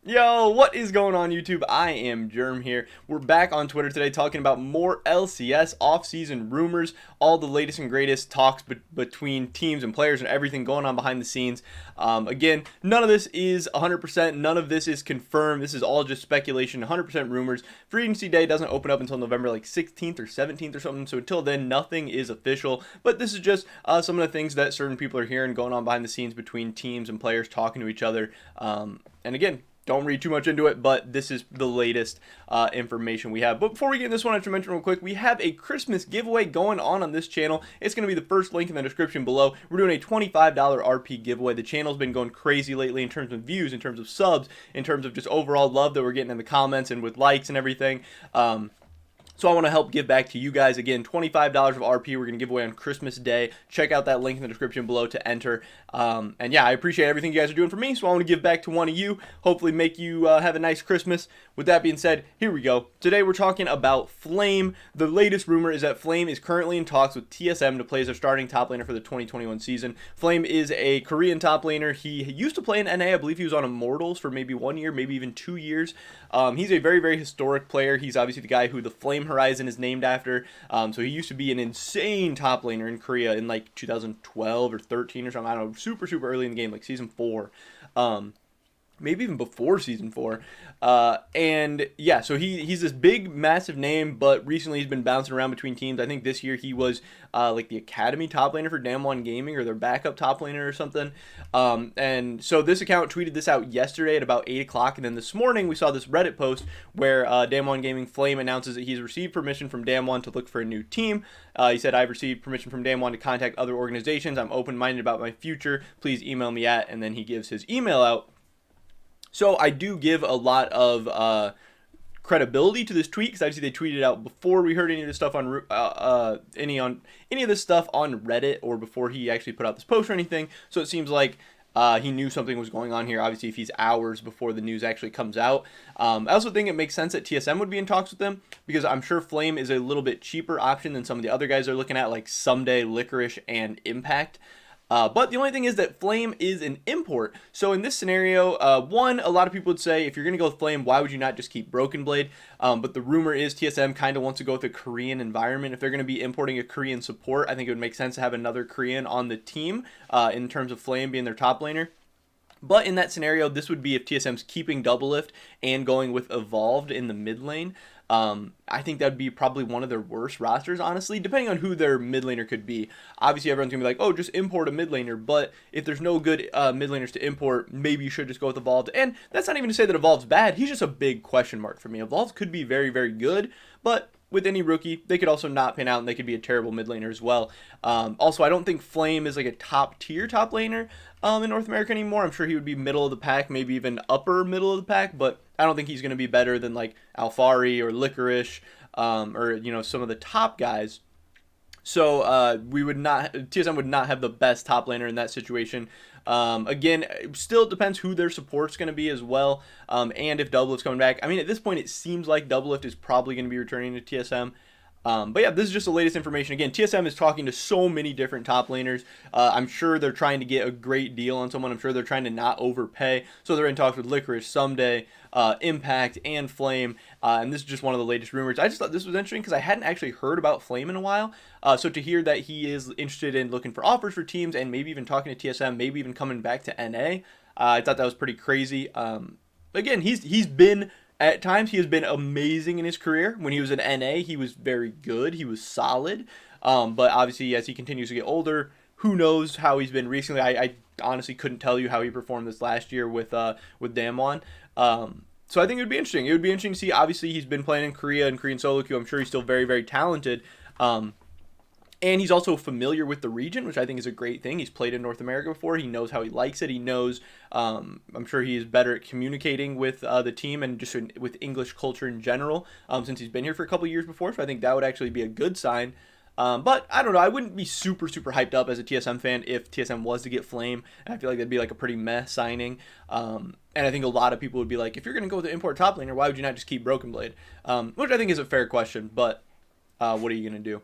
Yo, what is going on YouTube? I am Germ here. We're back on Twitter today talking about more LCS off-season rumors, all the latest and greatest talks between teams and players and everything going on behind the scenes. Again, none of this is 100%, none of this is confirmed. This is all just speculation, 100% rumors. Free agency day doesn't open up until November 16th or 17th or something, so until then, nothing is official. But this is just some of the things that certain people are hearing going on behind the scenes between teams and players talking to each other. And again, don't read too much into it, but this is the latest information we have. But before we get in this one, I have to mention real quick, we have a Christmas giveaway going on this channel. It's going to be the first link in the description below. We're doing a $25 RP giveaway. The channel's been going crazy lately in terms of views, in terms of subs, in terms of just overall love that we're getting in the comments and with likes and everything. So I want to help give back to you guys. Again, $25 of RP we're going to give away on Christmas Day. Check out that link in the description below to enter. And yeah, I appreciate everything you guys are doing for me, so I want to give back to one of you. Hopefully make you have a nice Christmas. With that being said, here we go. Today we're talking about Flame. The latest rumor is that Flame is currently in talks with TSM to play as their starting top laner for the 2021 season. Flame is a Korean top laner. He used to play in NA. I believe he was on Immortals for maybe 1 year, maybe even 2 years. He's a very, very historic player. He's obviously the guy who the Flame Horizon is named after. So he used to be an insane top laner in Korea in like 2012 or 13 or something. I don't know, super early in the game, like season 4. Maybe even before season 4. And yeah, so he's this big, massive name, but recently he's been bouncing around between teams. I think this year he was like the Academy top laner for Damwon Gaming, or their backup top laner or something. And so this account tweeted this out yesterday at about 8 o'clock, and then this morning we saw this Reddit post where Damwon Gaming Flame announces that he's received permission from Damwon to look for a new team. He said, "I've received permission from Damwon to contact other organizations. I'm open-minded about my future. Please email me at," and then he gives his email out. So I do give a lot of credibility to this tweet, because obviously they tweeted it out before we heard any of this stuff on any of this stuff on Reddit, or before he actually put out this post or anything. So it seems like he knew something was going on here, obviously, if he's hours before the news actually comes out. I also think it makes sense that TSM would be in talks with them, because I'm sure Flame is a little bit cheaper option than some of the other guys they're looking at, like Ssumday, Licorice, and Impact. But the only thing is that Flame is an import. So in this scenario, one, a lot of people would say, if you're going to go with Flame, why would you not just keep Broken Blade? But the rumor is TSM kind of wants to go with a Korean environment. If they're going to be importing a Korean support, I think it would make sense to have another Korean on the team in terms of Flame being their top laner. But in that scenario, this would be if TSM's keeping Doublelift and going with Evolved in the mid lane. I think that would be probably one of their worst rosters, honestly, depending on who their mid laner could be. Obviously, everyone's going to be like, oh, just import a mid laner. But if there's no good mid laners to import, maybe you should just go with Evolved. And that's not even to say that Evolved's bad. He's just a big question mark for me. Evolved could be very, very good, but with any rookie, they could also not pan out, and they could be a terrible mid laner as well. Also, I don't think Flame is like a top tier top laner in North America anymore. I'm sure he would be middle of the pack, maybe even upper middle of the pack, but I don't think he's going to be better than like Alfari or Licorice, or, you know, some of the top guys. So TSM would not have the best top laner in that situation. Again, it still depends who their support's going to be as well, and if Doublelift's coming back. I mean, at this point, it seems like Doublelift is probably going to be returning to TSM. But yeah, this is just the latest information. Again, TSM is talking to so many different top laners. I'm sure they're trying to get a great deal on someone. I'm sure they're trying to not overpay. So they're in talks with Licorice, Ssumday, Impact, and Flame. And this is just one of the latest rumors. I just thought this was interesting because I hadn't actually heard about Flame in a while. So to hear that he is interested in looking for offers for teams, and maybe even talking to TSM, maybe even coming back to NA, I thought that was pretty crazy. Again, he's been... At times, he has been amazing in his career. When he was in NA, he was very good. He was solid. But obviously, as he continues to get older, who knows how he's been recently. I honestly couldn't tell you how he performed this last year with Damwon. So I think it would be interesting. It would be interesting to see. Obviously, he's been playing in Korea and Korean solo queue. I'm sure he's still very, very talented. And he's also familiar with the region, which I think is a great thing. He's played in North America before. He knows how he likes it. He knows, I'm sure he is better at communicating with the team and just with English culture in general, since he's been here for a couple years before. So I think that would actually be a good sign. But I don't know. I wouldn't be super hyped up as a TSM fan if TSM was to get Flame. I feel like that'd be like a pretty meh signing. And I think a lot of people would be like, if you're going to go with the import top laner, why would you not just keep Broken Blade? Which I think is a fair question, but what are you going to do?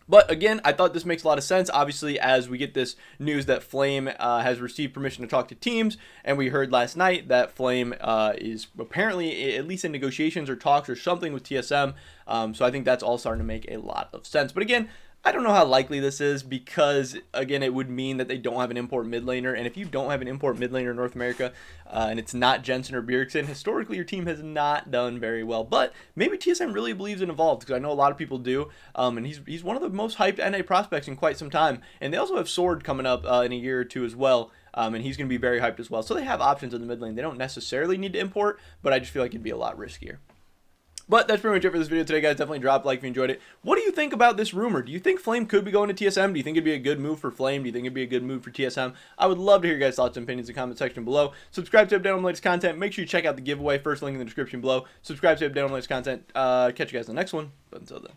But again, I thought this makes a lot of sense. Obviously, as we get this news that Flame has received permission to talk to teams, and we heard last night that Flame is apparently at least in negotiations or talks or something with TSM. So I think that's all starting to make a lot of sense. But again, I don't know how likely this is because, again, it would mean that they don't have an import mid laner. And if you don't have an import mid laner in North America and it's not Jensen or Bjergsen, historically your team has not done very well. But maybe TSM really believes in Evolved because I know a lot of people do. And he's one of the most hyped NA prospects in quite some time. And they also have Sword coming up in a year or two as well. And he's going to be very hyped as well. So they have options in the mid lane. They don't necessarily need to import, but I just feel like it'd be a lot riskier. But that's pretty much it for this video today, guys. Definitely drop a like if you enjoyed it. What do you think about this rumor? Do you think Flame could be going to TSM? Do you think it'd be a good move for Flame? Do you think it'd be a good move for TSM? I would love to hear your guys' thoughts and opinions in the comment section below. Subscribe to update on the latest content. Make sure you check out the giveaway. First link in the description below. Subscribe to update on the latest content. Catch you guys in the next one. But until then,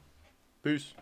peace.